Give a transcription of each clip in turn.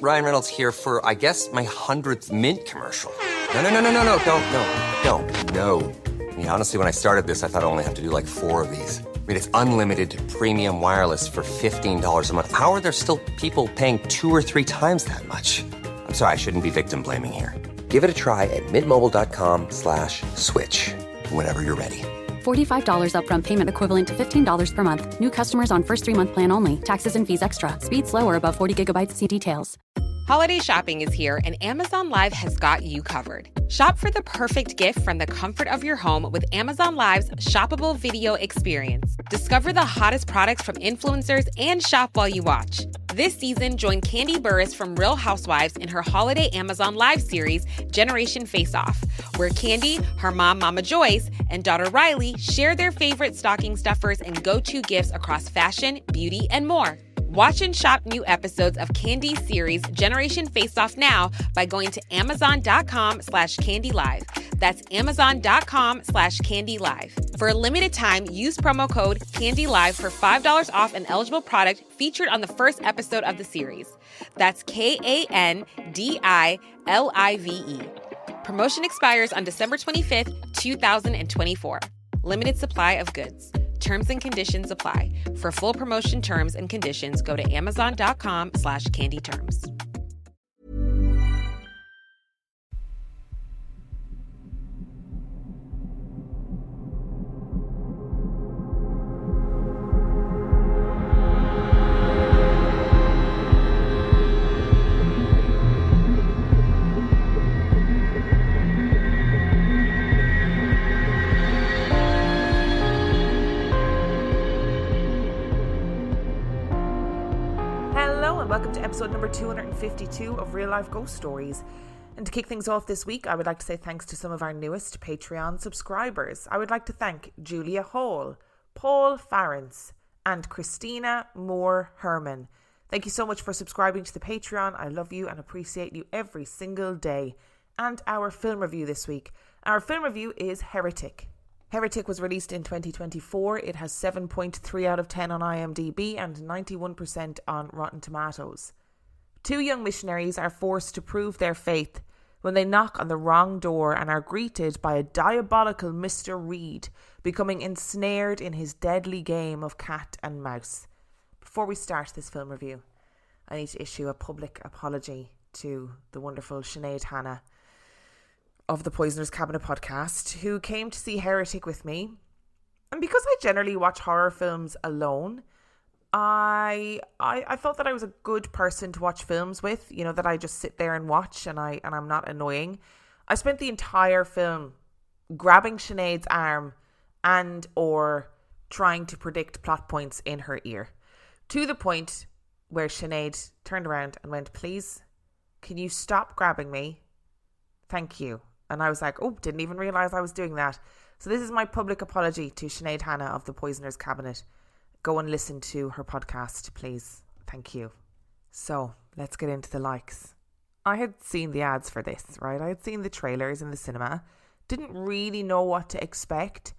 Ryan Reynolds here for, I guess, my 100th Mint commercial. No, don't. I mean, honestly, when I started this, I thought I only have to do like 4 of these. I mean, it's unlimited premium wireless for $15 a month. How are there still people paying 2 or 3 times that much? I'm sorry, I shouldn't be victim blaming here. Give it a try at mintmobile.com/switch. Whenever you're ready. $45 upfront payment equivalent to $15 per month. New customers on first 3-month plan only. Taxes and fees extra. Speed slower above 40 gigabytes. See details. Holiday shopping is here, and Amazon Live has got you covered. Shop for the perfect gift from the comfort of your home with Amazon Live's shoppable video experience. Discover the hottest products from influencers and shop while you watch. This season, join Candy Burris from Real Housewives in her holiday Amazon Live series, Generation Face Off, where Candy, her mom, Mama Joyce, and daughter Riley share their favorite stocking stuffers and go-to gifts across fashion, beauty, and more. Watch and shop new episodes of Candy's series Generation Face Off now by going to amazon.com/candylive. That's amazon.com/candylive. For a limited time, use promo code CANDYLIVE for $5 off an eligible product featured on the first episode of the series. That's KANDILIVE. Promotion expires on December 25th, 2024. Limited supply of goods. Terms and conditions apply. For full promotion terms and conditions, go to amazon.com/candyterms. Welcome to episode number 252 of Real Life Ghost Stories. And to kick things off this week, I would like to say thanks to some of our newest Patreon subscribers. I would like to thank Julia Hall, Paul Farrance, and Christina Moore Herman. Thank you so much for subscribing to the Patreon. I love you and appreciate you every single day. And our film review this week. Our film review is Heretic. Heretic was released in 2024. It has 7.3 out of 10 on IMDb and 91% on Rotten Tomatoes. 2 young missionaries are forced to prove their faith when they knock on the wrong door and are greeted by a diabolical Mr. Reed, becoming ensnared in his deadly game of cat and mouse. Before we start this film review, I need to issue a public apology to the wonderful Sinead Hanna of the Poisoner's Cabinet podcast, who came to see Heretic with me. And because I generally watch horror films alone, I thought that I was a good person to watch films with, you know, that I just sit there and watch and I'm not annoying. I spent the entire film grabbing Sinead's arm and or trying to predict plot points in her ear, to the point where Sinead turned around and went, "Please, can you stop grabbing me? Thank you." And I was like, oh, didn't even realise I was doing that. So this is my public apology to Sinead Hanna of the Poisoner's Cabinet. Go and listen to her podcast, please. Thank you. So let's get into the likes. I had seen the ads for this, right? I had seen the trailers in the cinema. Didn't really know what to expect.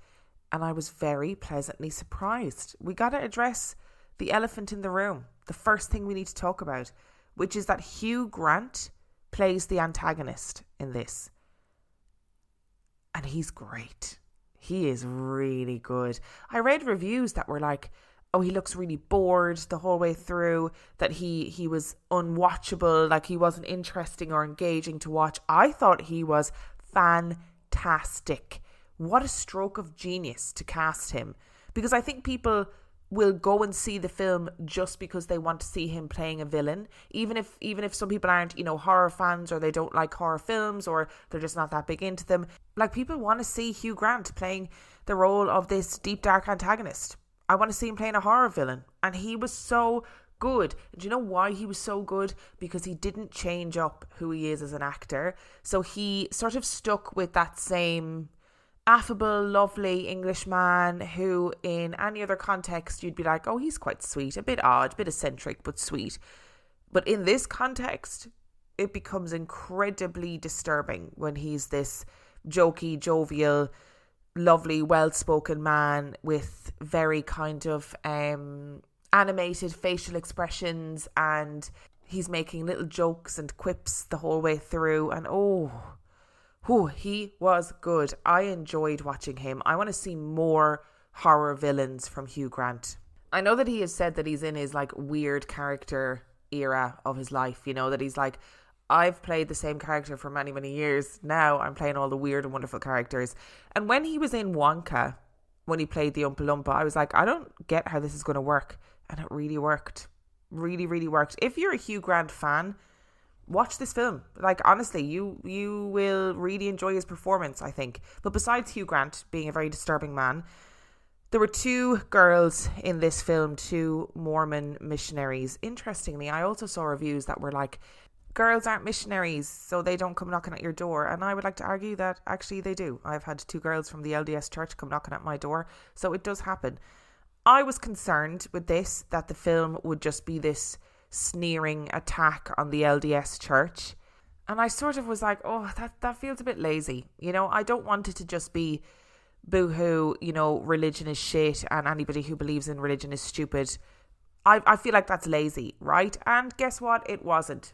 And I was very pleasantly surprised. We got to address the elephant in the room. The first thing we need to talk about, which is that Hugh Grant plays the antagonist in this. And he's great. He is really good. I read reviews that were like, oh, he looks really bored the whole way through, that he was unwatchable, like he wasn't interesting or engaging to watch. I thought he was fantastic. What a stroke of genius to cast him. Because I think people will go and see the film just because they want to see him playing a villain, even if some people aren't, you know, horror fans, or they don't like horror films, or they're just not that big into them. Like, people want to see Hugh Grant playing the role of this deep dark antagonist. I want to see him playing a horror villain, and he was so good. Do you know why he was so good? Because he didn't change up who he is as an actor. So he sort of stuck with that same affable, lovely Englishman who in any other context you'd be like, oh, he's quite sweet, a bit odd, a bit eccentric, but sweet. But in this context, it becomes incredibly disturbing when he's this jokey, jovial, lovely, well-spoken man with very kind of animated facial expressions, and He's making little jokes and quips the whole way through. And he was good. I enjoyed watching him. I want to see more horror villains from Hugh Grant. I know that he has said that he's in his like weird character era of his life, you know, that he's like, I've played the same character for many, many years. Now I'm playing all the weird and wonderful characters. And when he was in Wonka, when he played the Oompa Loompa, I was like, I don't get how this is going to work. And it really worked. Really, really worked. If you're a Hugh Grant fan, watch this film. Like, honestly, you will really enjoy his performance, I think. But besides Hugh Grant being a very disturbing man, there were two girls in this film, two Mormon missionaries. Interestingly, I also saw reviews that were like, girls aren't missionaries, so they don't come knocking at your door. And I would like to argue that actually they do. I've had two girls from the LDS church come knocking at my door, so it does happen. I was concerned with this, that the film would just be this sneering attack on the LDS church. And I sort of was like, oh, that feels a bit lazy. You know, I don't want it to just be boo-hoo, you know, religion is shit and anybody who believes in religion is stupid. I feel like that's lazy, right? And guess what? It wasn't.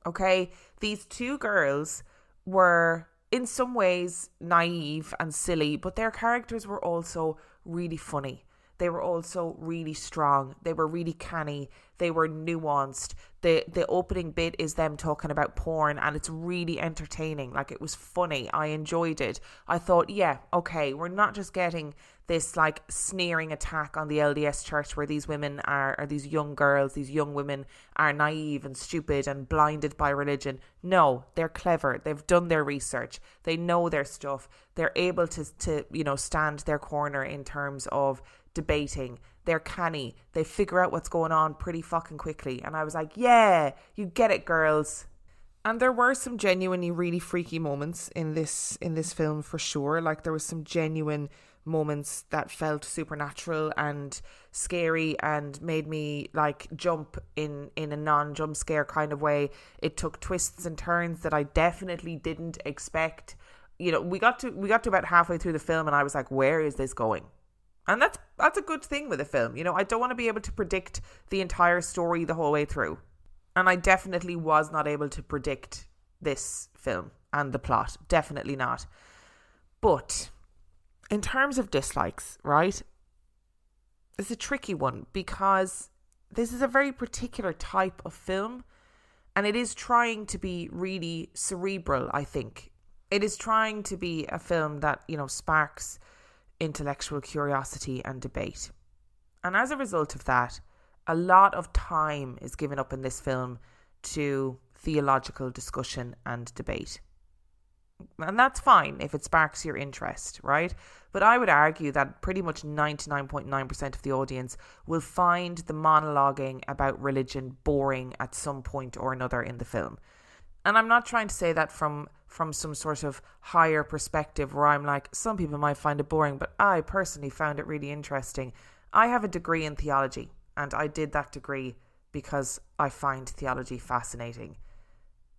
Okay? These two girls were in some ways naive and silly, but their characters were also really funny. They were also really strong. They were really canny. They were nuanced. The opening bit is them talking about porn, and it's really entertaining. Like, it was funny. I enjoyed it. I thought, yeah, okay, we're not just getting this like sneering attack on the LDS church where these women are these young girls, these young women are naive and stupid and blinded by religion. No, they're clever. They've done their research. They know their stuff. They're able to you know, stand their corner in terms of debating. They're canny. They figure out what's going on pretty fucking quickly. And I was like, yeah, you get it, girls. And there were some genuinely really freaky moments in this film for sure. Like, there was some genuine moments that felt supernatural and scary and made me like jump in a non-jump scare kind of way. It took twists and turns that I definitely didn't expect. You know, we got to about halfway through the film and I was like, where is this going? And that's a good thing with a film. You know, I don't want to be able to predict the entire story the whole way through. And I definitely was not able to predict this film and the plot. Definitely not. But in terms of dislikes, right? It's a tricky one because this is a very particular type of film and it is trying to be really cerebral, I think. It is trying to be a film that, you know, sparks intellectual curiosity and debate. And as a result of that, a lot of time is given up in this film to theological discussion and debate. And that's fine if it sparks your interest, right? But I would argue that pretty much 99.9% of the audience will find the monologuing about religion boring at some point or another in the film. And I'm not trying to say that from some sort of higher perspective where I'm like, some people might find it boring, but I personally found it really interesting. I have a degree in theology, and I did that degree because I find theology fascinating.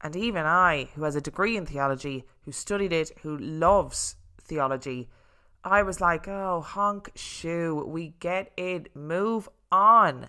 And even I, who has a degree in theology, who studied it, who loves theology, I was like, oh, honk shoe, we get it, move on.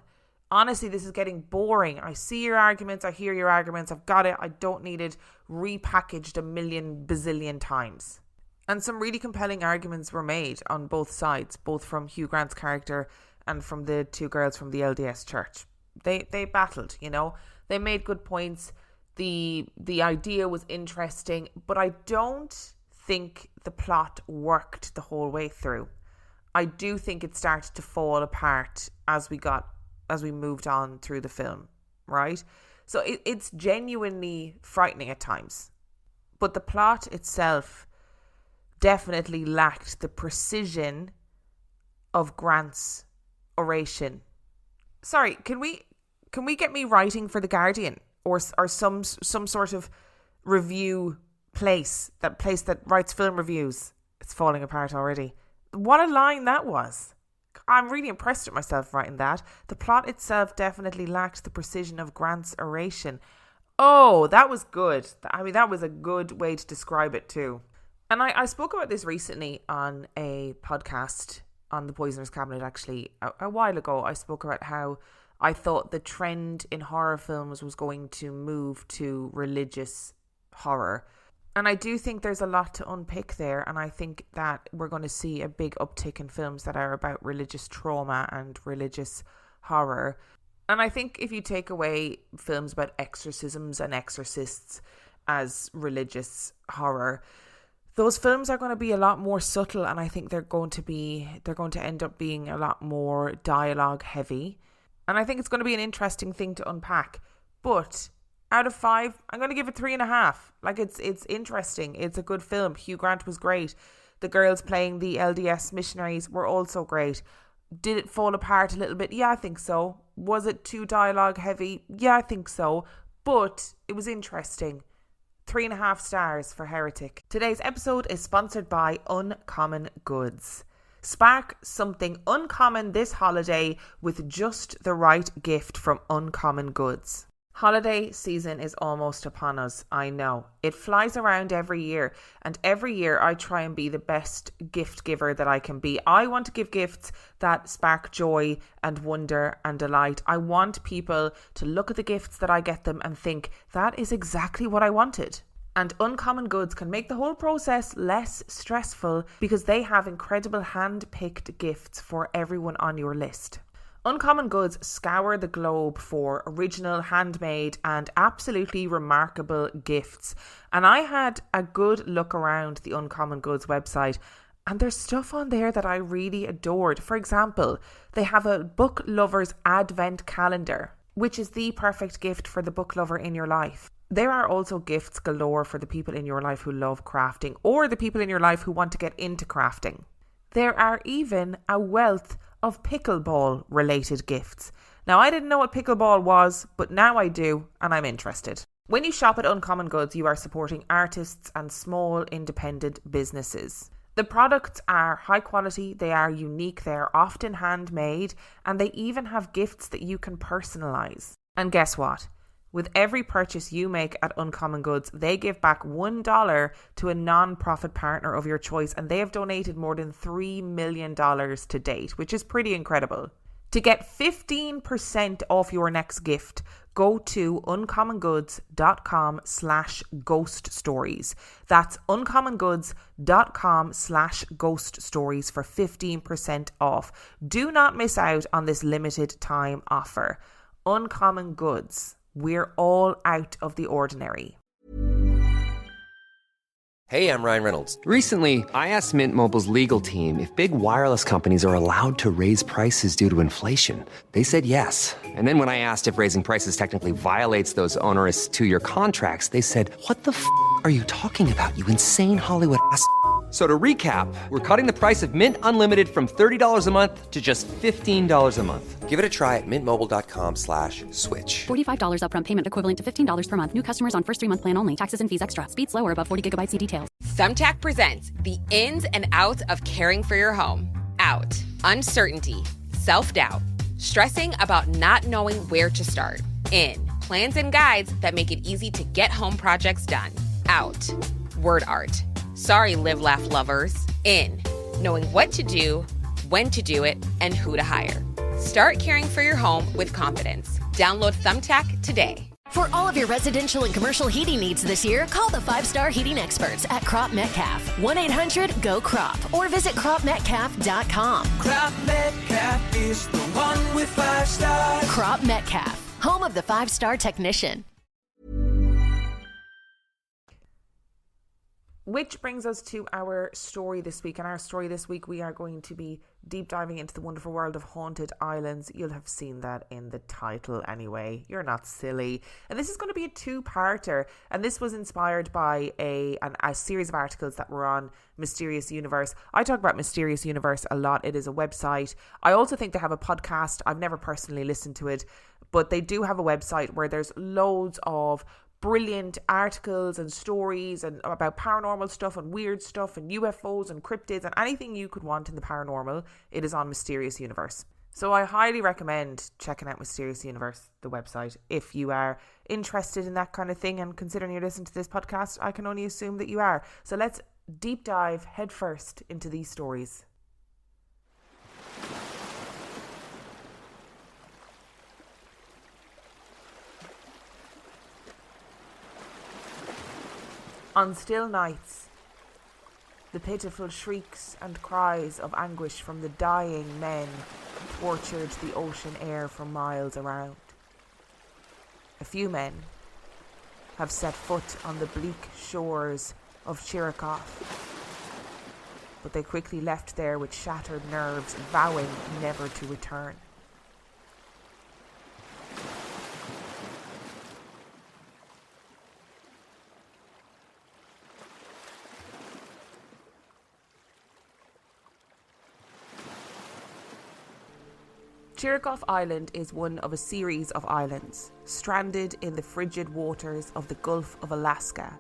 Honestly, this is getting boring. I see your arguments, I hear your arguments, I've got it, I don't need it repackaged a million bazillion times. And some really compelling arguments were made on both sides, both from Hugh Grant's character and from the two girls from the LDS church. They battled, you know, they made good points. The idea was interesting, but I don't think the plot worked the whole way through. I do think it started to fall apart as we moved on through the film, right? So it's genuinely frightening at times. But the plot itself definitely lacked the precision of Grant's oration. Sorry, can we get me writing for The Guardian or some sort of review place that writes film reviews? It's falling apart already. What a line that was. I'm really impressed with myself writing that. The plot itself definitely lacked the precision of Grant's oration. Oh, that was good. I mean, that was a good way to describe it too. And I spoke about this recently on a podcast on the Poisoner's Cabinet, actually. A while ago, I spoke about how I thought the trend in horror films was going to move to religious horror. And I do think there's a lot to unpick there. And I think that we're going to see a big uptick in films that are about religious trauma and religious horror. And I think if you take away films about exorcisms and exorcists as religious horror, those films are going to be a lot more subtle, and I think they're going to end up being a lot more dialogue heavy. And I think it's going to be an interesting thing to unpack. But out of 5, I'm going to give it 3.5. Like, it's interesting. It's a good film. Hugh Grant was great. The girls playing the LDS missionaries were also great. Did it fall apart a little bit? Yeah, I think so. Was it too dialogue heavy? Yeah, I think so. But it was interesting. 3.5 stars for Heretic. Today's episode is sponsored by Uncommon Goods. Spark something uncommon this holiday with just the right gift from Uncommon Goods. Holiday season is almost upon us, I know. It flies around every year, and every year I try and be the best gift giver that I can be. I want to give gifts that spark joy and wonder and delight. I want people to look at the gifts that I get them and think, that is exactly what I wanted. And Uncommon Goods can make the whole process less stressful because they have incredible hand-picked gifts for everyone on your list. Uncommon Goods scour the globe for original, handmade and absolutely remarkable gifts. And I had a good look around the Uncommon Goods website, and there's stuff on there that I really adored. For example, they have a book lover's advent calendar, which is the perfect gift for the book lover in your life. There are also gifts galore for the people in your life who love crafting, or the people in your life who want to get into crafting. There are even a wealth of pickleball related gifts. Now, I didn't know what pickleball was, but now I do, and I'm interested. When you shop at Uncommon Goods, you are supporting artists and small independent businesses. The products are high quality, they are unique, they are often handmade, and they even have gifts that you can personalize. And guess what? With every purchase you make at Uncommon Goods, they give back $1 to a non-profit partner of your choice, and they have donated more than $3 million to date, which is pretty incredible. To get 15% off your next gift, go to uncommongoods.com/ghoststories. That's uncommongoods.com/ghoststories for 15% off. Do not miss out on this limited time offer. Uncommon Goods. We're all out of the ordinary. Hey, I'm Ryan Reynolds. Recently, I asked Mint Mobile's legal team if big wireless companies are allowed to raise prices due to inflation. They said yes. And then when I asked if raising prices technically violates those onerous 2-year contracts, they said, "What the f*** are you talking about, you insane Hollywood ass?" So to recap, we're cutting the price of Mint Unlimited from $30 a month to just $15 a month. Give it a try at mintmobile.com/switch. $45 upfront payment equivalent to $15 per month. New customers on first 3-month plan only. Taxes and fees extra. Speed slower above 40 gigabytes. See details. Thumbtack presents the ins and outs of caring for your home. Out. Uncertainty. Self-doubt. Stressing about not knowing where to start. In. Plans and guides that make it easy to get home projects done. Out. Word art. Sorry, live, laugh lovers. In. Knowing what to do, when to do it, and who to hire. Start caring for your home with confidence. Download Thumbtack today. For all of your residential and commercial heating needs this year, call the 5-star heating experts at Crop Metcalf. 1-800-GO-CROP or visit cropmetcalf.com. Crop Metcalf is the one with 5 stars. Crop Metcalf, home of the 5-star technician. Which brings us to our story this week. And our story this week, we are going to be deep diving into the wonderful world of haunted islands. You'll have seen that in the title anyway. You're not silly. And this is going to be a 2-parter. And this was inspired by a series of articles that were on Mysterious Universe. I talk about Mysterious Universe a lot. It is a website. I also think they have a podcast. I've never personally listened to it, but they do have a website where there's loads of brilliant articles and stories and about paranormal stuff and weird stuff and UFOs and cryptids and anything you could want in the paranormal. It is on Mysterious Universe. So I highly recommend checking out Mysterious Universe, the website, if you are interested in that kind of thing. And considering you're listening to this podcast, I can only assume that you are. So let's deep dive headfirst into these stories. On still nights, the pitiful shrieks and cries of anguish from the dying men tortured the ocean air for miles around. A few men have set foot on the bleak shores of Chirikov, but they quickly left there with shattered nerves, vowing never to return. Chirikov Island is one of a series of islands stranded in the frigid waters of the Gulf of Alaska,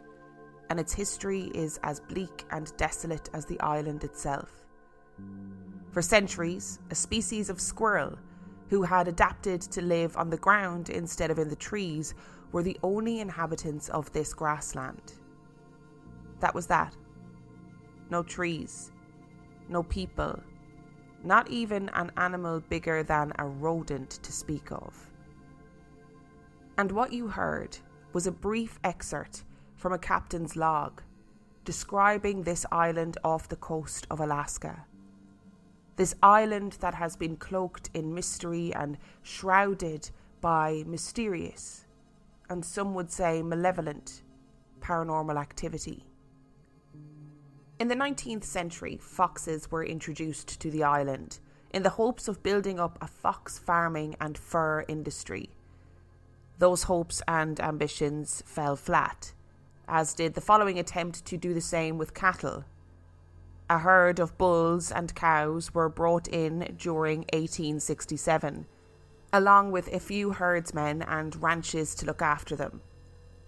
and its history is as bleak and desolate as the island itself. For centuries, a species of squirrel who had adapted to live on the ground instead of in the trees were the only inhabitants of this grassland. That was that. No trees, no people, not even an animal bigger than a rodent to speak of. And what you heard was a brief excerpt from a captain's log describing this island off the coast of Alaska. This island that has been cloaked in mystery and shrouded by mysterious, and some would say malevolent, paranormal activity. In the 19th century, foxes were introduced to the island in the hopes of building up a fox farming and fur industry. Those hopes and ambitions fell flat, as did the following attempt to do the same with cattle. A herd of bulls and cows were brought in during 1867, along with a few herdsmen and ranches to look after them.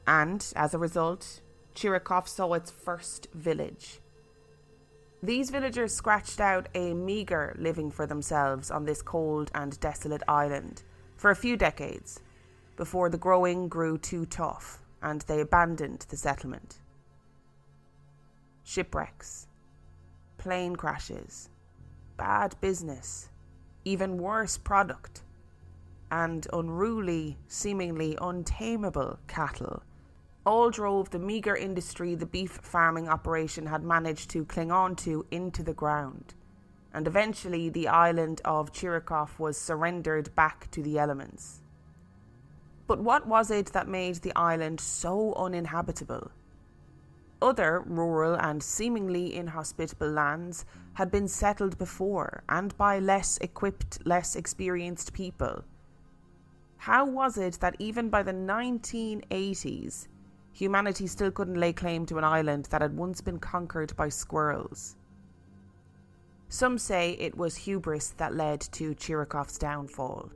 And, as a result, Chirikov saw its first village. These villagers scratched out a meagre living for themselves on this cold and desolate island for a few decades, before the growing grew too tough and they abandoned the settlement. Shipwrecks, plane crashes, bad business, even worse product, and unruly, seemingly untamable cattle all drove the meagre industry the beef farming operation had managed to cling on to into the ground, and eventually the island of Chirikov was surrendered back to the elements. But what was it that made the island so uninhabitable? Other rural and seemingly inhospitable lands had been settled before, and by less equipped, less experienced people. How was it that even by the 1980s, humanity still couldn't lay claim to an island that had once been conquered by squirrels? Some say it was hubris that led to Chirikov's downfall.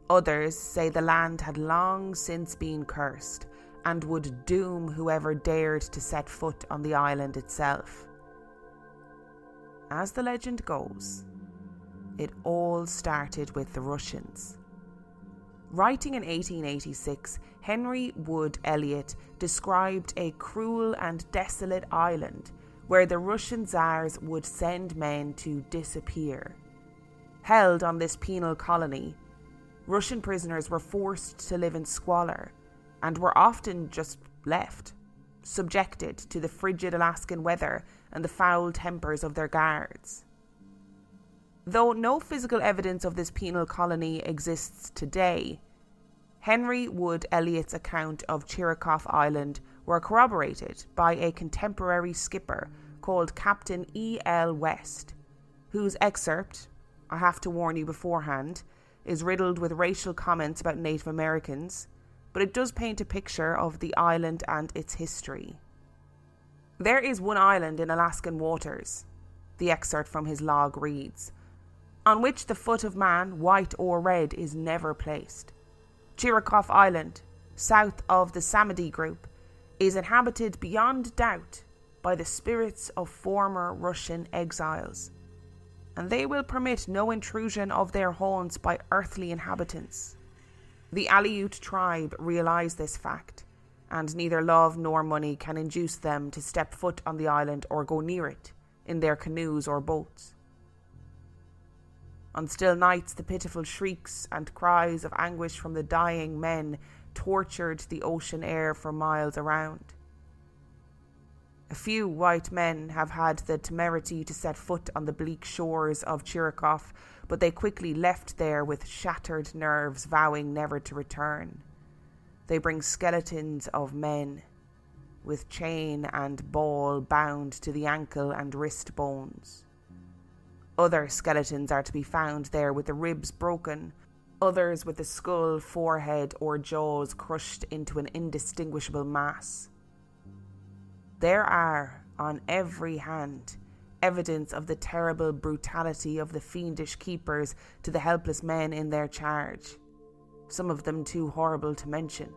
Others say the land had long since been cursed and would doom whoever dared to set foot on the island itself. As the legend goes, it all started with the Russians. Writing in 1886, Henry Wood Elliot described a cruel and desolate island where the Russian Tsars would send men to disappear. Held on this penal colony, Russian prisoners were forced to live in squalor and were often just left, subjected to the frigid Alaskan weather and the foul tempers of their guards. Though no physical evidence of this penal colony exists today, Henry Wood Elliot's account of Chirikov Island were corroborated by a contemporary skipper called Captain E.L. West, whose excerpt, I have to warn you beforehand, is riddled with racial comments about Native Americans, but it does paint a picture of the island and its history. There is one island in Alaskan waters, the excerpt from his log reads, on which the foot of man, white or red, is never placed. Chirikov Island, south of the Samedi Group, is inhabited beyond doubt by the spirits of former Russian exiles, and they will permit no intrusion of their haunts by earthly inhabitants. The Aleut tribe realise this fact, and neither love nor money can induce them to step foot on the island or go near it in their canoes or boats. On still nights, the pitiful shrieks and cries of anguish from the dying men tortured the ocean air for miles around. A few white men have had the temerity to set foot on the bleak shores of Chirikov, but they quickly left there with shattered nerves, vowing never to return. They bring skeletons of men, with chain and ball bound to the ankle and wrist bones. Other skeletons are to be found there with the ribs broken, others with the skull, forehead or jaws crushed into an indistinguishable mass. There are, on every hand, evidence of the terrible brutality of the fiendish keepers to the helpless men in their charge, some of them too horrible to mention.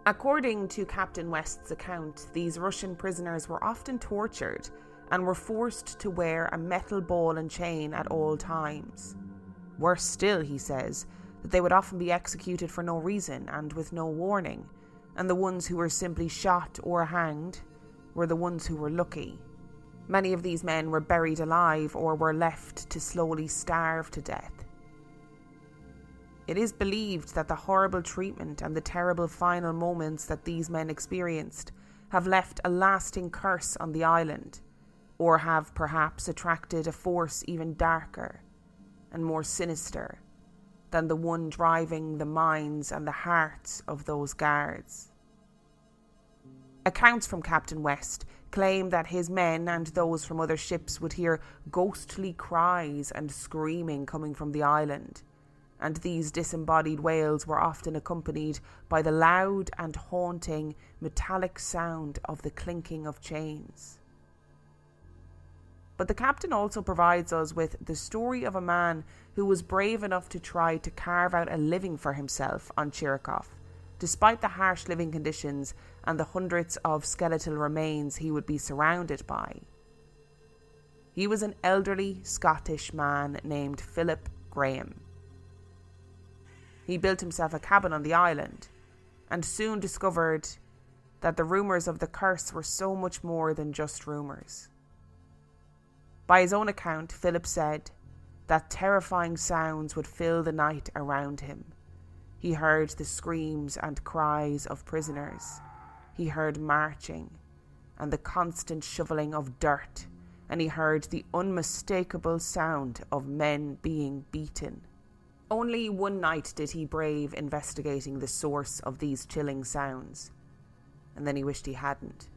According to Captain West's account, these Russian prisoners were often tortured and were forced to wear a metal ball and chain at all times. Worse still, he says, that they would often be executed for no reason and with no warning, and the ones who were simply shot or hanged were the ones who were lucky. Many of these men were buried alive or were left to slowly starve to death. It is believed that the horrible treatment and the terrible final moments that these men experienced have left a lasting curse on the island, or have perhaps attracted a force even darker and more sinister than the one driving the minds and the hearts of those guards. Accounts from Captain West claim that his men and those from other ships would hear ghostly cries and screaming coming from the island, and these disembodied wails were often accompanied by the loud and haunting metallic sound of the clinking of chains. But the captain also provides us with the story of a man who was brave enough to try to carve out a living for himself on Chirikov, despite the harsh living conditions and the hundreds of skeletal remains he would be surrounded by. He was an elderly Scottish man named Philip Graham. He built himself a cabin on the island and soon discovered that the rumours of the curse were so much more than just rumours. By his own account, Philip said that terrifying sounds would fill the night around him. He heard the screams and cries of prisoners. He heard marching and the constant shoveling of dirt, and he heard the unmistakable sound of men being beaten. Only one night did he brave investigating the source of these chilling sounds, and then he wished he hadn't.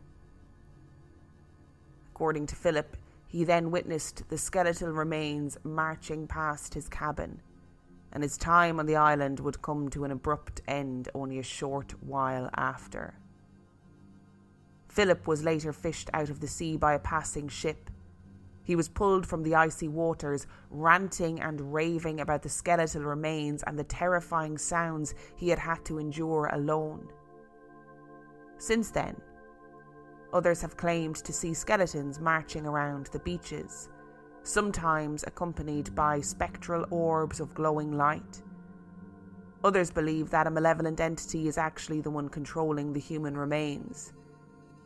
According to Philip, he then witnessed the skeletal remains marching past his cabin, and his time on the island would come to an abrupt end only a short while after. Philip was later fished out of the sea by a passing ship. He was pulled from the icy waters, ranting and raving about the skeletal remains and the terrifying sounds he had had to endure alone. Since then, others have claimed to see skeletons marching around the beaches, sometimes accompanied by spectral orbs of glowing light. Others believe that a malevolent entity is actually the one controlling the human remains,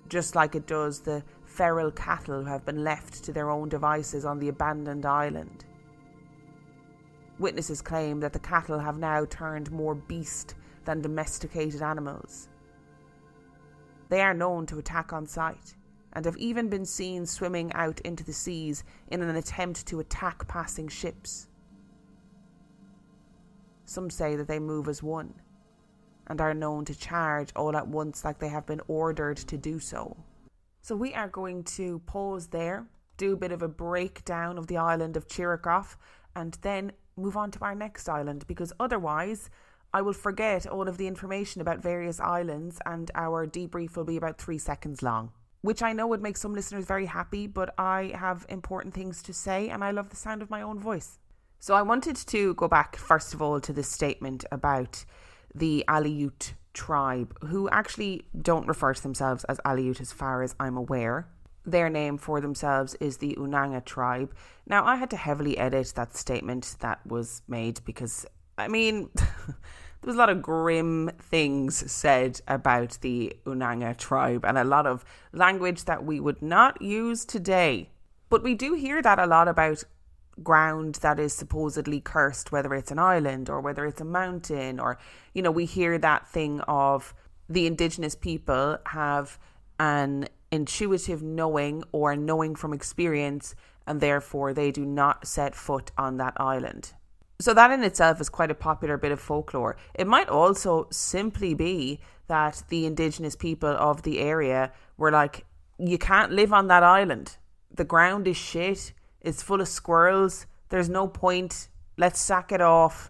just like it does the feral cattle who have been left to their own devices on the abandoned island. Witnesses claim that the cattle have now turned more beast than domesticated animals. They are known to attack on sight, and have even been seen swimming out into the seas in an attempt to attack passing ships. Some say that they move as one, and are known to charge all at once like they have been ordered to do so. So we are going to pause there, do a bit of a breakdown of the island of Chirikov, and then move on to our next island, because otherwise I will forget all of the information about various islands and our debrief will be about 3 seconds long, which I know would make some listeners very happy, but I have important things to say and I love the sound of my own voice. So I wanted to go back first of all to this statement about the Aleut tribe, who actually don't refer to themselves as Aleut as far as I'm aware. Their name for themselves is the Unanga tribe. Now, I had to heavily edit that statement that was made because, I mean, there was a lot of grim things said about the Unanga tribe and a lot of language that we would not use today. But we do hear that a lot about ground that is supposedly cursed, whether it's an island or whether it's a mountain, or, you know, we hear that thing of the indigenous people have an intuitive knowing or knowing from experience, and therefore they do not set foot on that island. So that in itself is quite a popular bit of folklore. It might also simply be that the indigenous people of the area were like, you can't live on that island. The ground is shit. It's full of squirrels. There's no point. Let's sack it off.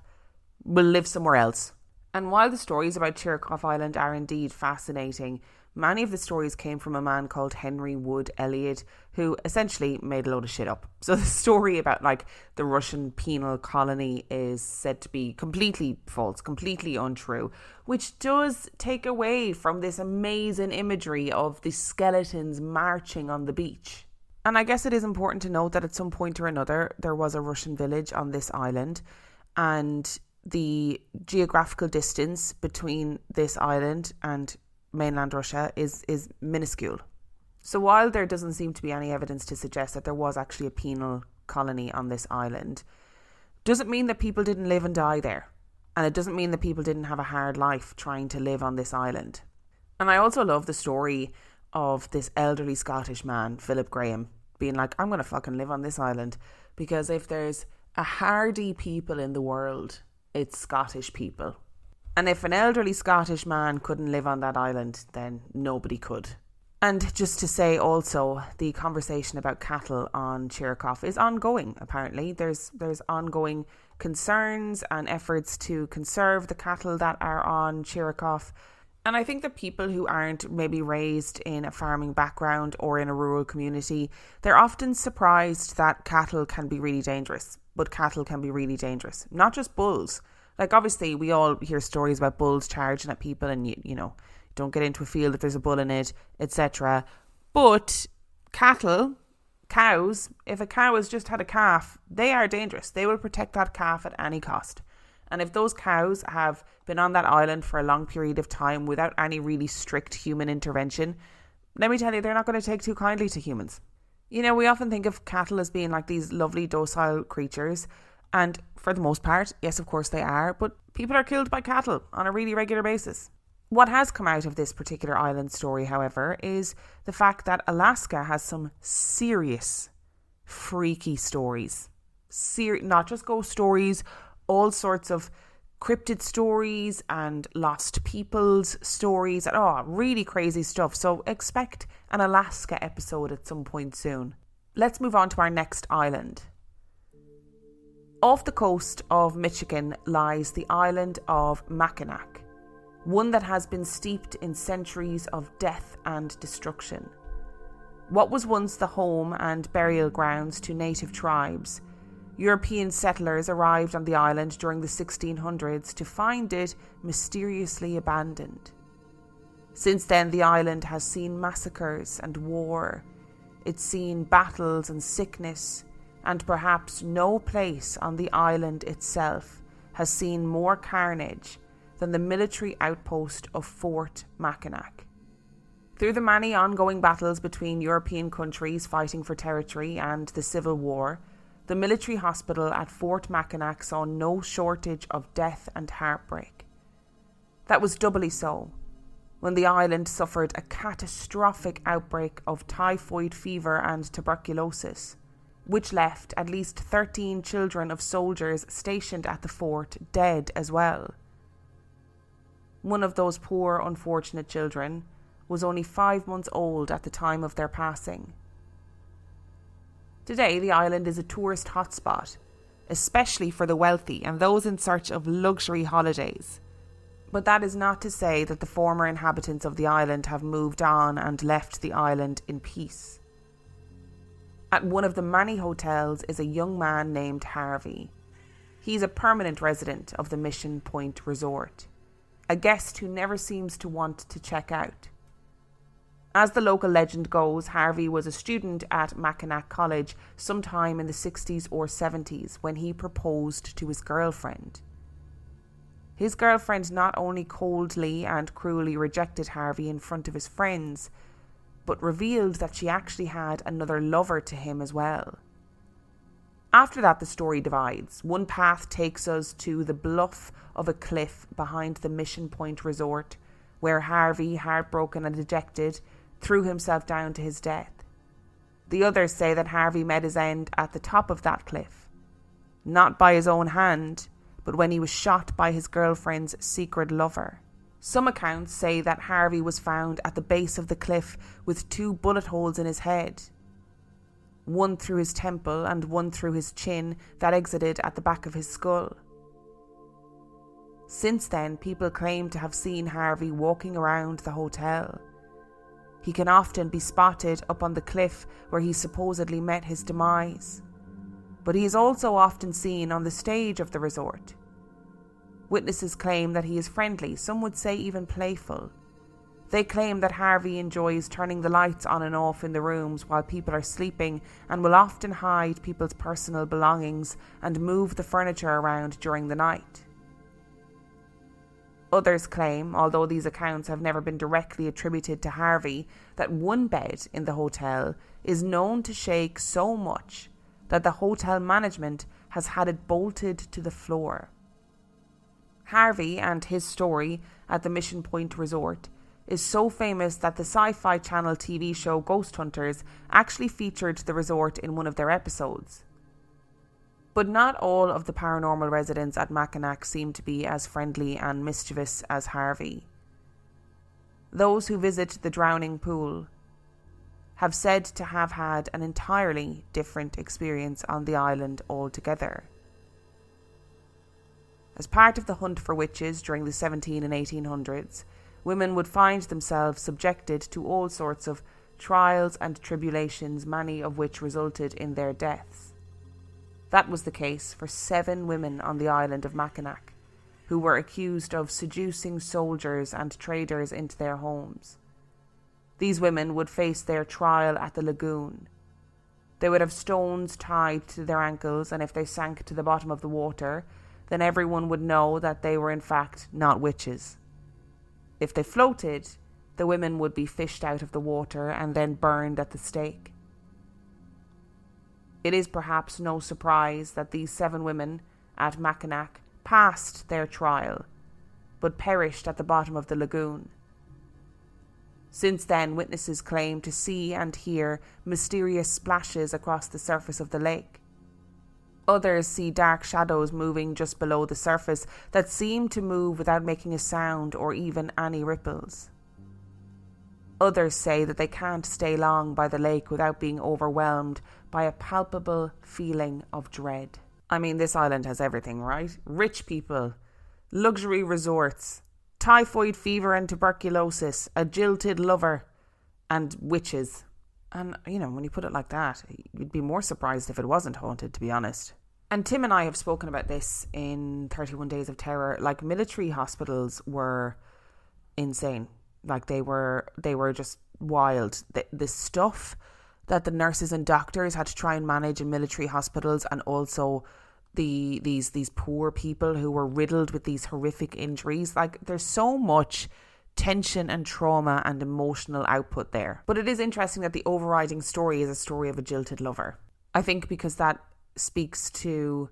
We'll live somewhere else. And while the stories about Chirikoff Island are indeed fascinating, many of the stories came from a man called Henry Wood Elliott, who essentially made a load of shit up. So the story about like the Russian penal colony is said to be completely false, completely untrue, which does take away from this amazing imagery of the skeletons marching on the beach. And I guess it is important to note that at some point or another, there was a Russian village on this island, and the geographical distance between this island and mainland Russia is minuscule. So while there doesn't seem to be any evidence to suggest that there was actually a penal colony on this island, doesn't mean that people didn't live and die there. And it doesn't mean that people didn't have a hard life trying to live on this island. And I also love the story of this elderly Scottish man, Philip Graham, being like, I'm going to fucking live on this island, because if there's a hardy people in the world, it's Scottish people. And if an elderly Scottish man couldn't live on that island, then nobody could. And just to say also, the conversation about cattle on Chirikoff is ongoing, apparently. There's ongoing concerns and efforts to conserve the cattle that are on Chirikoff. And I think that people who aren't maybe raised in a farming background or in a rural community, they're often surprised that cattle can be really dangerous. But cattle can be really dangerous. Not just bulls. Like, obviously, we all hear stories about bulls charging at people and, you know, don't get into a field if there's a bull in it, etc. But cattle, cows, if a cow has just had a calf, they are dangerous. They will protect that calf at any cost. And if those cows have been on that island for a long period of time without any really strict human intervention, let me tell you, they're not going to take too kindly to humans. You know, we often think of cattle as being like these lovely, docile creatures. And for the most part, yes, of course they are. But people are killed by cattle on a really regular basis. What has come out of this particular island story, however, is the fact that Alaska has some serious, freaky stories. Not just ghost stories, all sorts of cryptid stories and lost people's stories. And really crazy stuff. So expect an Alaska episode at some point soon. Let's move on to our next island. Off the coast of Michigan lies the island of Mackinac, one that has been steeped in centuries of death and destruction. What was once the home and burial grounds to native tribes, European settlers arrived on the island during the 1600s to find it mysteriously abandoned. Since then, the island has seen massacres and war. It's seen battles and sickness, and perhaps no place on the island itself has seen more carnage than the military outpost of Fort Mackinac. Through the many ongoing battles between European countries fighting for territory and the Civil War, the military hospital at Fort Mackinac saw no shortage of death and heartbreak. That was doubly so when the island suffered a catastrophic outbreak of typhoid fever and tuberculosis, which left at least 13 children of soldiers stationed at the fort dead as well. One of those poor, unfortunate children was only 5 months old at the time of their passing. Today, the island is a tourist hotspot, especially for the wealthy and those in search of luxury holidays. But that is not to say that the former inhabitants of the island have moved on and left the island in peace. At one of the many hotels is a young man named Harvey. He's a permanent resident of the Mission Point Resort, a guest who never seems to want to check out. As the local legend goes, Harvey was a student at Mackinac College sometime in the 60s or 70s when he proposed to his girlfriend. His girlfriend not only coldly and cruelly rejected Harvey in front of his friends, but revealed that she actually had another lover to him as well. After that, the story divides. One path takes us to the bluff of a cliff behind the Mission Point Resort, where Harvey, heartbroken and dejected, threw himself down to his death. The others say that Harvey met his end at the top of that cliff, not by his own hand, but when he was shot by his girlfriend's secret lover. Some accounts say that Harvey was found at the base of the cliff with 2 bullet holes in his head, one through his temple and one through his chin that exited at the back of his skull. Since then, people claim to have seen Harvey walking around the hotel. He can often be spotted up on the cliff where he supposedly met his demise, but he is also often seen on the stage of the resort. Witnesses claim that he is friendly, some would say even playful. They claim that Harvey enjoys turning the lights on and off in the rooms while people are sleeping and will often hide people's personal belongings and move the furniture around during the night. Others claim, although these accounts have never been directly attributed to Harvey, that one bed in the hotel is known to shake so much that the hotel management has had it bolted to the floor. Harvey and his story at the Mission Point Resort is so famous that the Sci-Fi Channel TV show Ghost Hunters actually featured the resort in one of their episodes. But not all of the paranormal residents at Mackinac seem to be as friendly and mischievous as Harvey. Those who visit the drowning pool have said to have had an entirely different experience on the island altogether. As part of the hunt for witches during the 17 and 1800s, women would find themselves subjected to all sorts of trials and tribulations, many of which resulted in their deaths. That was the case for 7 women on the island of Mackinac, who were accused of seducing soldiers and traders into their homes. These women would face their trial at the lagoon. They would have stones tied to their ankles, and if they sank to the bottom of the water, then everyone would know that they were in fact not witches. If they floated, the women would be fished out of the water and then burned at the stake. It is perhaps no surprise that these 7 women at Mackinac passed their trial, but perished at the bottom of the lagoon. Since then, witnesses claim to see and hear mysterious splashes across the surface of the lake. Others see dark shadows moving just below the surface that seem to move without making a sound or even any ripples. Others say that they can't stay long by the lake without being overwhelmed by a palpable feeling of dread. I mean, this island has everything, right? Rich people, luxury resorts, typhoid fever and tuberculosis, a jilted lover, and witches. And, you know, when you put it like that, you'd be more surprised if it wasn't haunted, to be honest. And Tim and I have spoken about this in 31 Days of Terror. Like, military hospitals were insane. Like, they were just wild. The stuff that the nurses and doctors had to try and manage in military hospitals, and also these poor people who were riddled with these horrific injuries. Like, there's so much tension and trauma and emotional output there. But it is interesting that the overriding story is a story of a jilted lover. I think because that speaks to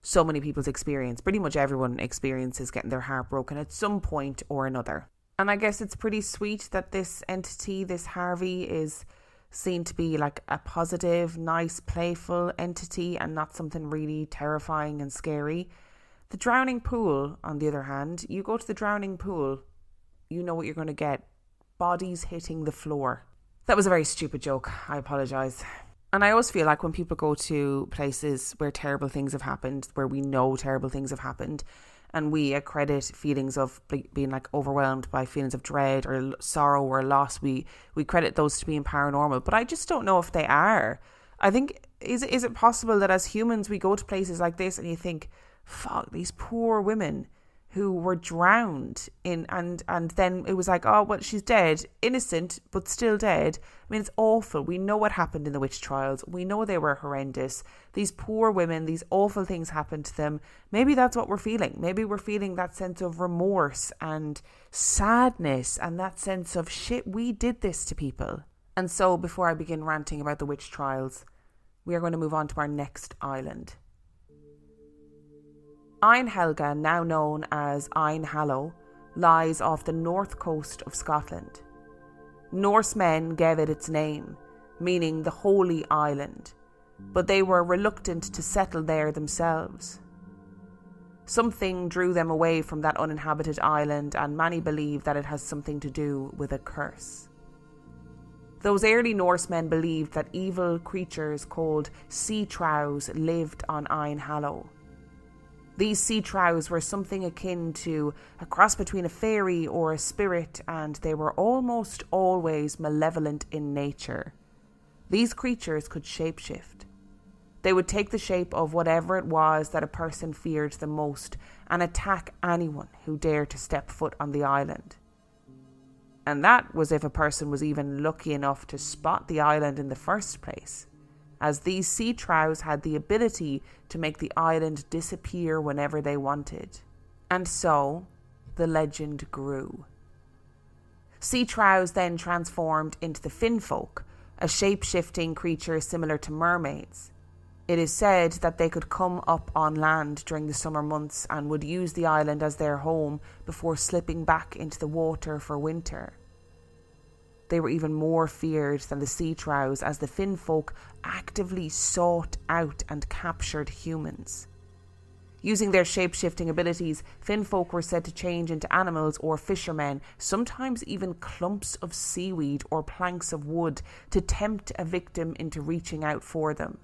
so many people's experience. Pretty much everyone experiences getting their heart broken at some point or another. And I guess it's pretty sweet that this entity, this Harvey, is seen to be like a positive, nice, playful entity and not something really terrifying and scary. The drowning pool, on the other hand, you go to the drowning pool, you know what you're going to get. Bodies hitting the floor. That was a very stupid joke. I apologise. And I always feel like when people go to places where terrible things have happened, where we know terrible things have happened, and we accredit feelings of being like overwhelmed by feelings of dread or sorrow or loss, we credit those to being paranormal. But I just don't know if they are. I think, is it possible that as humans we go to places like this and you think, fuck, these poor women who were drowned in, and then it was like, oh, well, she's dead, innocent, but still dead. I mean, it's awful. We know what happened in the witch trials. We know they were horrendous. These poor women, these awful things happened to them. Maybe that's what we're feeling. Maybe we're feeling that sense of remorse and sadness and that sense of, shit, we did this to people. And so before I begin ranting about the witch trials, we are going to move on to our next island. Ain Helga, now known as Ain Hallow, lies off the north coast of Scotland. Norsemen gave it its name, meaning the Holy Island, but they were reluctant to settle there themselves. Something drew them away from that uninhabited island, and many believe that it has something to do with a curse. Those early Norsemen believed that evil creatures called sea trows lived on Ein Hallow. These sea trows were something akin to a cross between a fairy or a spirit, and they were almost always malevolent in nature. These creatures could shapeshift. They would take the shape of whatever it was that a person feared the most and attack anyone who dared to step foot on the island. And that was if a person was even lucky enough to spot the island in the first place, as these sea trows had the ability to make the island disappear whenever they wanted. And so, the legend grew. Sea trows then transformed into the Finfolk, a shape-shifting creature similar to mermaids. It is said that they could come up on land during the summer months and would use the island as their home before slipping back into the water for winter. They were even more feared than the sea trows, as the Finfolk actively sought out and captured humans. Using their shape-shifting abilities, Finfolk were said to change into animals or fishermen, sometimes even clumps of seaweed or planks of wood, to tempt a victim into reaching out for them.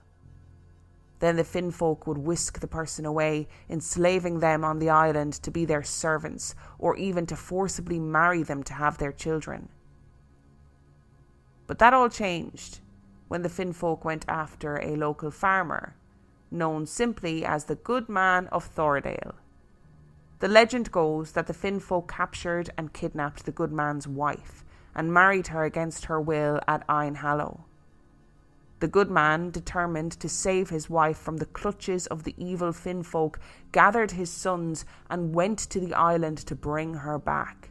Then the Finfolk would whisk the person away, enslaving them on the island to be their servants, or even to forcibly marry them to have their children. But that all changed when the Finfolk went after a local farmer, known simply as the Good Man of Thordale. The legend goes that the Finfolk captured and kidnapped the good man's wife and married her against her will at Ein Hallow. The good man, determined to save his wife from the clutches of the evil Finfolk, gathered his sons and went to the island to bring her back.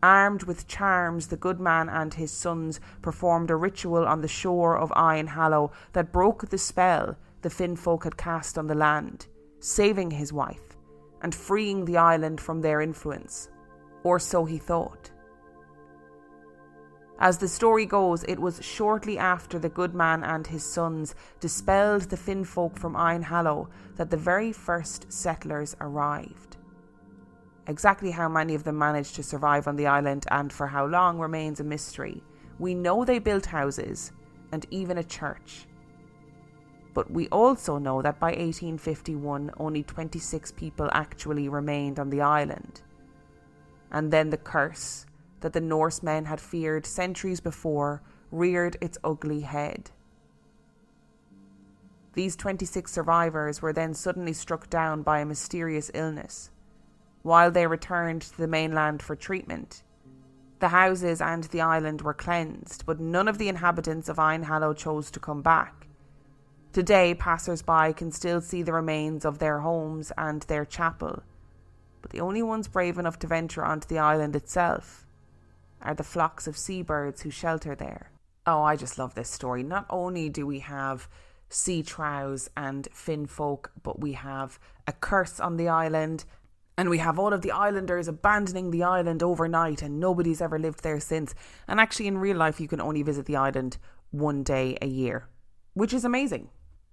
Armed with charms, the good man and his sons performed a ritual on the shore of Ein Hallow that broke the spell the Finfolk had cast on the land, saving his wife and freeing the island from their influence. Or so he thought. As the story goes, it was shortly after the good man and his sons dispelled the Finfolk from Ein Hallow that the very first settlers arrived. Exactly how many of them managed to survive on the island and for how long remains a mystery. We know they built houses and even a church. But we also know that by 1851 only 26 people actually remained on the island. And then the curse that the Norsemen had feared centuries before reared its ugly head. These 26 survivors were then suddenly struck down by a mysterious illness. While they returned to the mainland for treatment, the houses and the island were cleansed, but none of the inhabitants of Ein Hallow chose to come back. Today, passers-by can still see the remains of their homes and their chapel, but the only ones brave enough to venture onto the island itself are the flocks of seabirds who shelter there. Oh, I just love this story. Not only do we have sea trows and Finfolk, but we have a curse on the island, and we have all of the islanders abandoning the island overnight, and nobody's ever lived there since. And actually, in real life, you can only visit the island one day a year, which is amazing.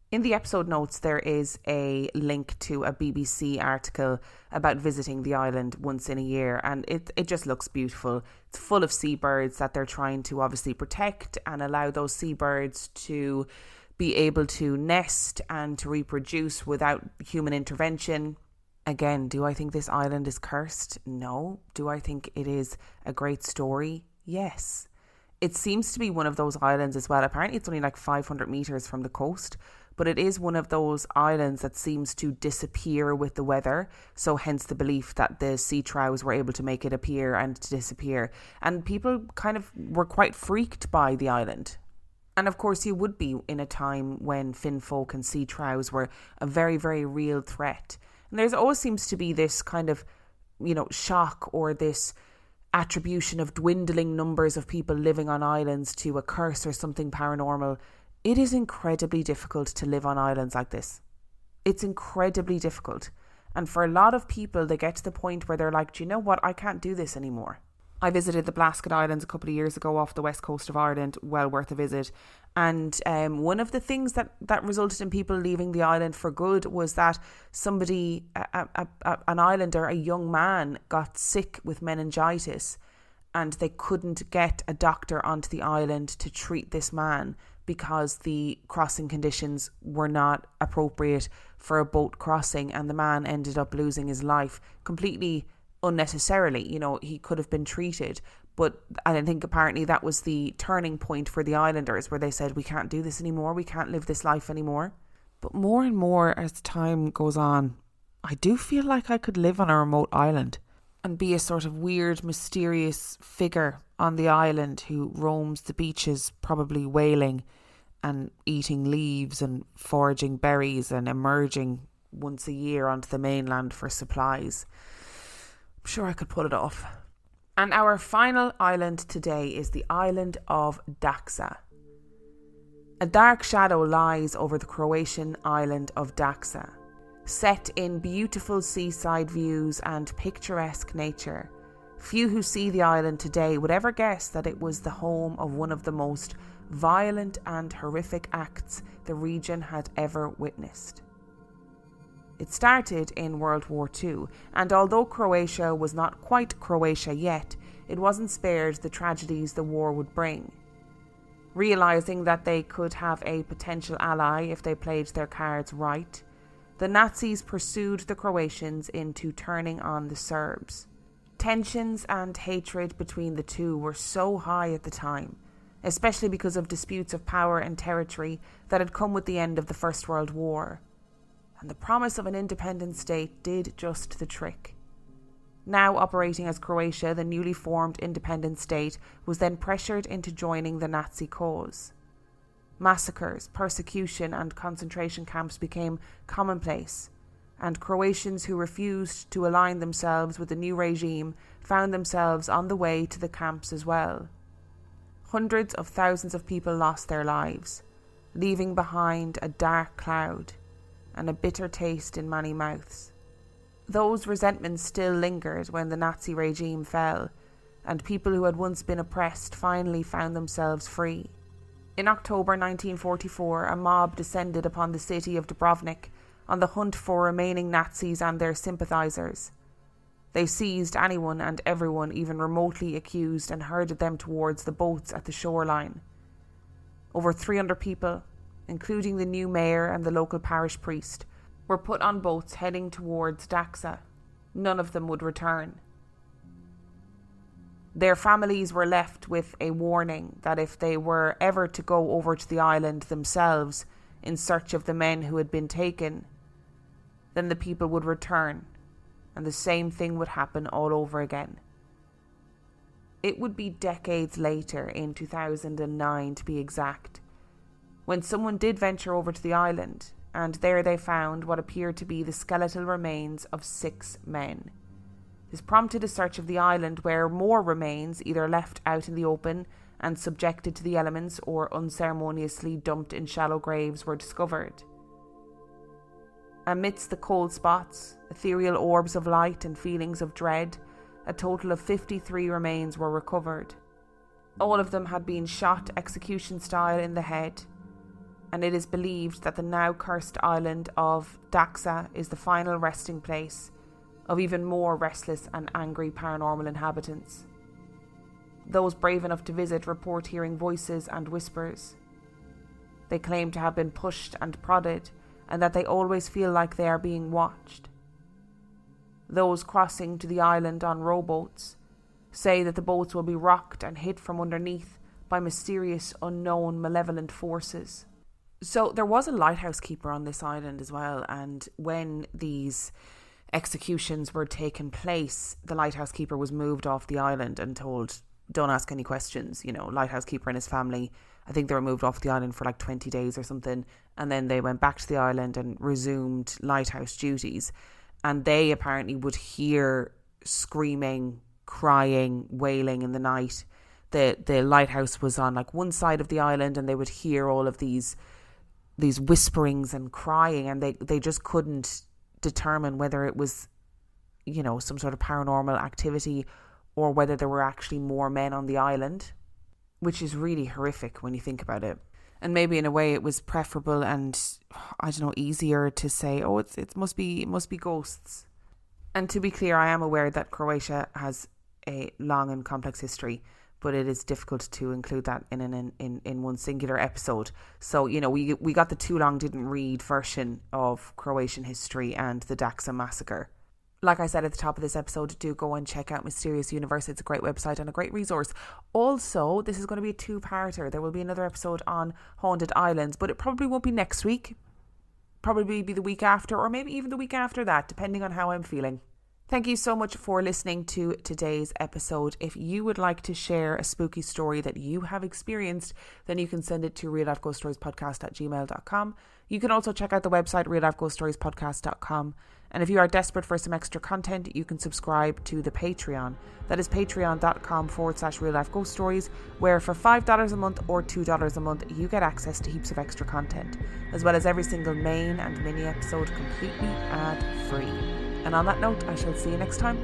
In the episode notes, there is a link to a BBC article about visiting the island once in a year, and it just looks beautiful. It's full of seabirds that they're trying to obviously protect and allow those seabirds to be able to nest and to reproduce without human intervention. Again, do I think this island is cursed? No. Do I think it is a great story? Yes. It seems to be one of those islands as well. Apparently it's only like 500 metres from the coast, but it is one of those islands that seems to disappear with the weather. So hence the belief that the sea trows were able to make it appear and to disappear. And people kind of were quite freaked by the island. And of course you would be in a time when Finfolk and sea trows were a very, very real threat. And there always seems to be this kind of, shock or this attribution of dwindling numbers of people living on islands to a curse or something paranormal. It is incredibly difficult to live on islands like this. It's incredibly difficult. And for a lot of people, they get to the point where they're like, do you know what? I can't do this anymore. I visited the Blasket Islands a couple of years ago off the west coast of Ireland, well worth a visit. And one of the things that resulted in people leaving the island for good was that somebody, an islander, a young man, got sick with meningitis, and they couldn't get a doctor onto the island to treat this man because the crossing conditions were not appropriate for a boat crossing, and the man ended up losing his life completely unnecessarily. You know, he could have been treated, but I think apparently that was the turning point for the islanders, where they said, we can't do this anymore, we can't live this life anymore. But more and more as time goes on, I do feel like I could live on a remote island and be a sort of weird, mysterious figure on the island who roams the beaches, probably whaling and eating leaves and foraging berries and emerging once a year onto the mainland for supplies. I'm sure I could pull it off. And our final island today is the island of Daxa. A dark shadow lies over the Croatian island of Daxa. Set in beautiful seaside views and picturesque nature, few who see the island today would ever guess that it was the home of one of the most violent and horrific acts the region had ever witnessed. It started in World War II, and although Croatia was not quite Croatia yet, it wasn't spared the tragedies the war would bring. Realising that they could have a potential ally if they played their cards right, the Nazis pursued the Croatians into turning on the Serbs. Tensions and hatred between the two were so high at the time, especially because of disputes of power and territory that had come with the end of the First World War. And the promise of an independent state did just the trick. Now operating as Croatia, the newly formed independent state was then pressured into joining the Nazi cause. Massacres, persecution and concentration camps became commonplace, and Croatians who refused to align themselves with the new regime found themselves on the way to the camps as well. Hundreds of thousands of people lost their lives, leaving behind a dark cloud and a bitter taste in many mouths. Those resentments still lingered when the Nazi regime fell, and people who had once been oppressed finally found themselves free. In October 1944, a mob descended upon the city of Dubrovnik on the hunt for remaining Nazis and their sympathisers. They seized anyone and everyone even remotely accused and herded them towards the boats at the shoreline. Over 300 people, including the new mayor and the local parish priest, were put on boats heading towards Daxa. None of them would return. Their families were left with a warning that if they were ever to go over to the island themselves in search of the men who had been taken, then the people would return, and the same thing would happen all over again. It would be decades later, in 2009 to be exact, when someone did venture over to the island, and there they found what appeared to be the skeletal remains of 6 men. This prompted a search of the island, where more remains, either left out in the open and subjected to the elements or unceremoniously dumped in shallow graves, were discovered. Amidst the cold spots, ethereal orbs of light and feelings of dread, a total of 53 remains were recovered. All of them had been shot execution style in the head, and it is believed that the now cursed island of Daxa is the final resting place of even more restless and angry paranormal inhabitants. Those brave enough to visit report hearing voices and whispers. They claim to have been pushed and prodded, and that they always feel like they are being watched. Those crossing to the island on rowboats say that the boats will be rocked and hit from underneath by mysterious, unknown, malevolent forces. So there was a lighthouse keeper on this island as well, and when these executions were taking place, the lighthouse keeper was moved off the island and told, don't ask any questions. You know, lighthouse keeper and his family, I think they were moved off the island for like 20 days or something, and then they went back to the island and resumed lighthouse duties, and they apparently would hear screaming, crying, wailing in the night. The lighthouse was on like one side of the island, and they would hear all of these whisperings and crying, and they just couldn't determine whether it was, you know, some sort of paranormal activity or whether there were actually more men on the island, which is really horrific when you think about it. And maybe in a way it was preferable and, I don't know, easier to say, oh, it must be ghosts. And to be clear, I am aware that Croatia has a long and complex history, but it is difficult to include that in one singular episode. So, you know, we got the too long didn't read version of Croatian history and the Daxa massacre. Like I said at the top of this episode, do go and check out Mysterious Universe. It's a great website and a great resource. Also, this is going to be a two-parter. There will be another episode on Haunted Islands, but it probably won't be next week. Probably be the week after, or maybe even the week after that, depending on how I'm feeling. Thank you so much for listening to today's episode. If you would like to share a spooky story that you have experienced, then you can send it to reallifeghoststoriespodcast@gmail.com. You can also check out the website reallifeghoststoriespodcast.com. And if you are desperate for some extra content, you can subscribe to the Patreon. That is patreon.com/reallifeghoststories, where for $5 a month or $2 a month, you get access to heaps of extra content, as well as every single main and mini episode completely ad-free. And on that note, I shall see you next time.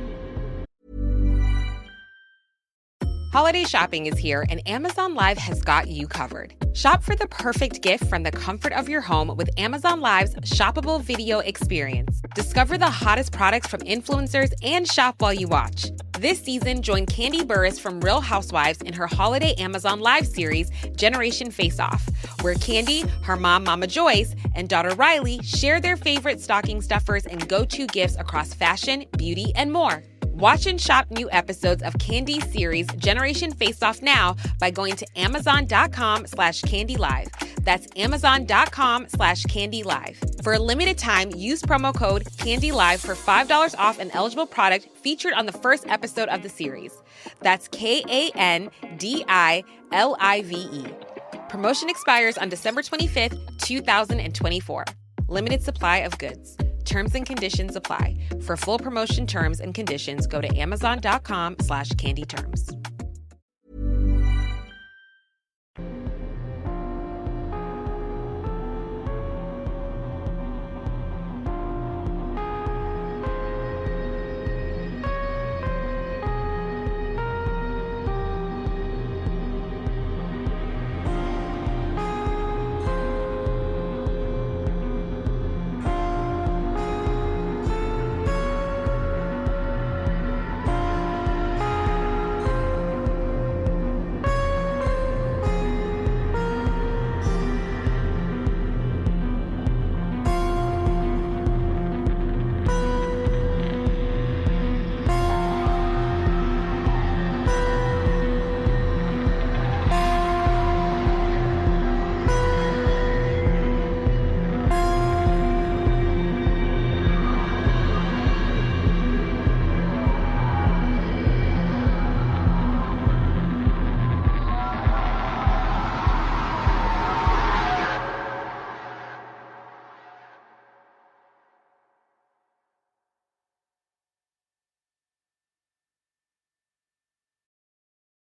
Holiday shopping is here, and Amazon Live has got you covered. Shop for the perfect gift from the comfort of your home with Amazon Live's shoppable video experience. Discover the hottest products from influencers and shop while you watch. This season, join Candy Burris from Real Housewives in her holiday Amazon Live series, Generation Face Off, where Candy, her mom, Mama Joyce, and daughter Riley share their favorite stocking stuffers and go-to gifts across fashion, beauty, and more. Watch and shop new episodes of Candy's series Generation Face Off now by going to amazon.com/candylive. That's amazon.com/candylive. For a limited time, use promo code CANDYLIVE for $5 off an eligible product featured on the first episode of the series. That's KANDILIVE. Promotion expires on December 25th, 2024. Limited supply of goods. Terms and conditions apply. For full promotion terms and conditions, go to amazon.com/candyterms.